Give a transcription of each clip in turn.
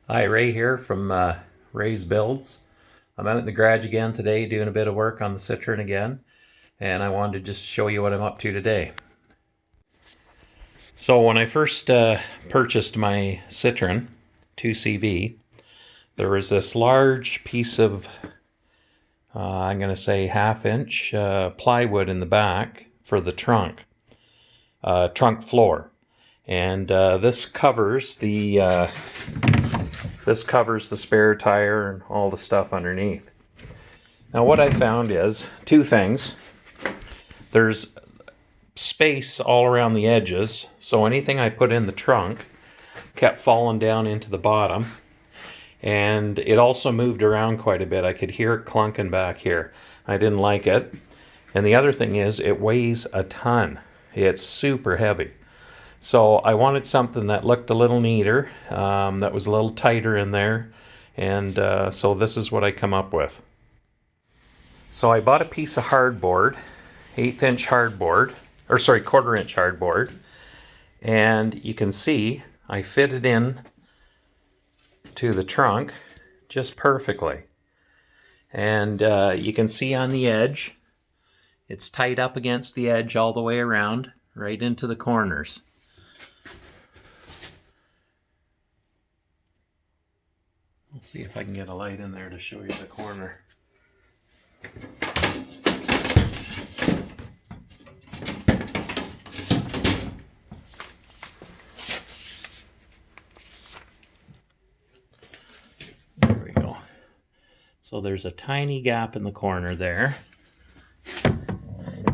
Hi, Ray here from Ray's Builds. I'm out in the garage again today doing a bit of work on the Citroen again, and I wanted to just show you what I'm up to today. So when I first purchased my Citroen 2CV, there was this large piece of, I'm going to say half-inch plywood in the back for the trunk floor. And this covers the spare tire and all the stuff underneath. Now what I found is two things. There's space all around the edges, so anything I put in the trunk kept falling down into the bottom. And it also moved around quite a bit. I could hear it clunking back here. I didn't like it. And the other thing is it weighs a ton. It's super heavy. So I wanted something that looked a little neater, that was a little tighter in there, and so this is what I come up with. So I bought a piece of hardboard, 1/8-inch hardboard, or sorry, 1/4-inch hardboard, and you can see I fit it in to the trunk just perfectly. And you can see on the edge, it's tight up against the edge all the way around, right into the corners. I'll see if I can get a light in there to show you the corner. There we go. So there's a tiny gap in the corner there,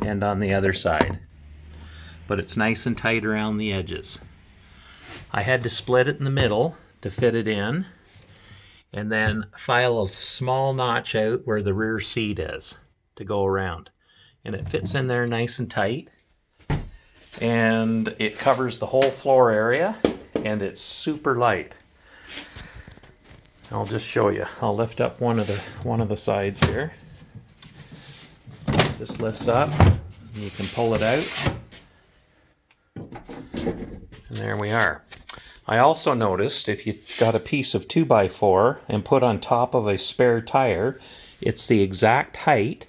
and on the other side. But it's nice and tight around the edges. I had to split it in the middle to fit it in, and then file a small notch out where the rear seat is to go around. And it fits in there nice and tight, and it covers the whole floor area, and it's super light. I'll just show you. I'll lift up one of the sides here. This lifts up, and you can pull it out, and there we are. I also noticed if you got a piece of 2x4 and put on top of a spare tire, it's the exact height,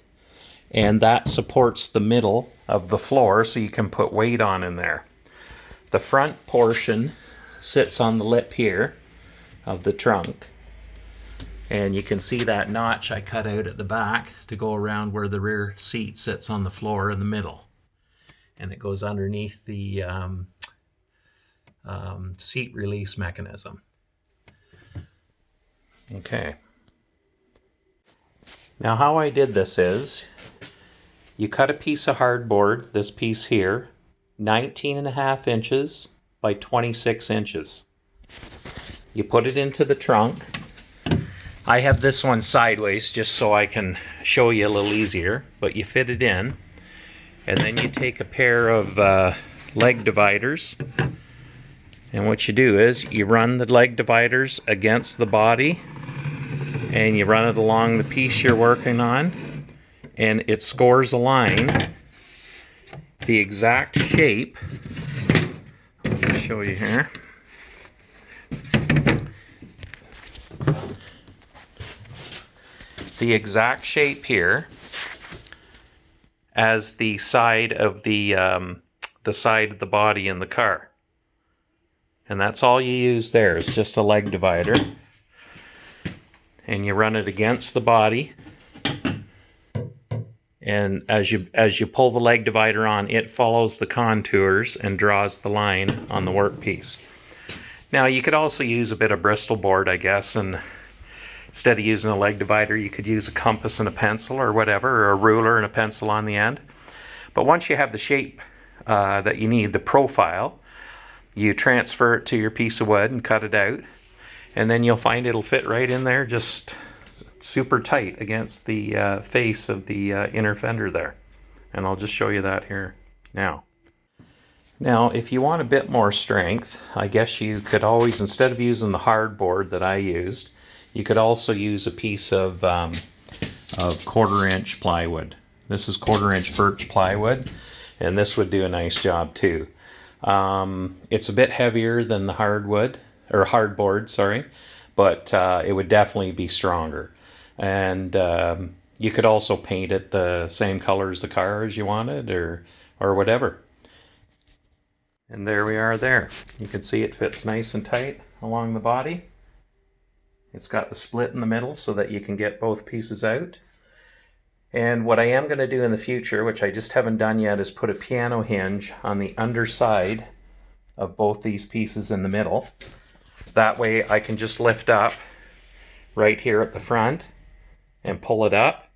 and that supports the middle of the floor, so you can put weight on in there. The front portion sits on the lip here of the trunk, and you can see that notch I cut out at the back to go around where the rear seat sits on the floor in the middle, and it goes underneath the seat release mechanism. Okay. Now how I did this is, you cut a piece of hardboard, this piece here, 19.5 inches by 26 inches. You put it into the trunk. I have this one sideways just so I can show you a little easier, but you fit it in, and then you take a pair of leg dividers. And what you do is you run the leg dividers against the body, and you run it along the piece you're working on, and it scores a line the exact shape. I'll show you here. The exact shape here as the side of the side of the body in the car. And that's all you use there, is just a leg divider. And you run it against the body. And as you pull the leg divider on, it follows the contours and draws the line on the workpiece. Now you could also use a bit of Bristol board, I guess, and instead of using a leg divider, you could use a compass and a pencil or whatever, or a ruler and a pencil on the end. But once you have the shape that you need, the profile, you transfer it to your piece of wood and cut it out, and then you'll find it'll fit right in there, just super tight against the face of the inner fender there. And I'll just show you that here now. Now, if you want a bit more strength, I guess you could always, instead of using the hardboard that I used, you could also use a piece of 1/4-inch plywood. This is 1/4-inch birch plywood, and this would do a nice job too. It's a bit heavier than the hardboard, sorry, but it would definitely be stronger. And you could also paint it the same color as the car as you wanted, or whatever. And there we are there. You can see it fits nice and tight along the body. It's got the split in the middle so that you can get both pieces out. And what I am going to do in the future, which I just haven't done yet, is put a piano hinge on the underside of both these pieces in the middle. That way I can just lift up right here at the front and pull it up,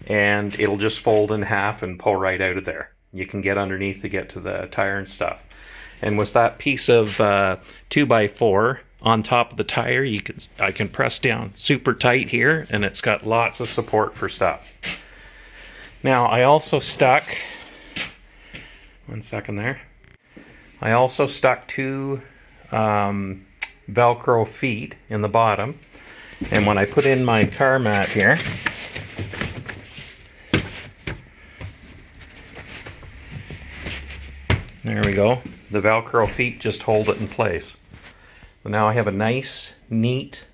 and it'll just fold in half and pull right out of there. You can get underneath to get to the tire and stuff. And with that piece of 2x4 on top of the tire, I can press down super tight here, and it's got lots of support for stuff. Now I also stuck, one second there, I also stuck two Velcro feet in the bottom, and when I put in my car mat here, there we go. The Velcro feet just hold it in place. So now I have a nice, neat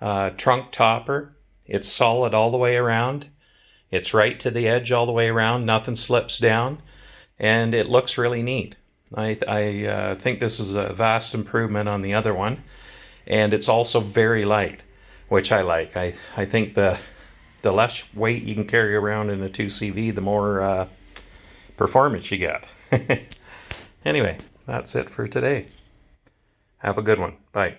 trunk topper. It's solid all the way around. It's right to the edge all the way around. Nothing slips down. And it looks really neat. I think this is a vast improvement on the other one. And it's also very light, which I like. I think the less weight you can carry around in a 2CV, the more performance you get. Anyway, that's it for today. Have a good one. Bye.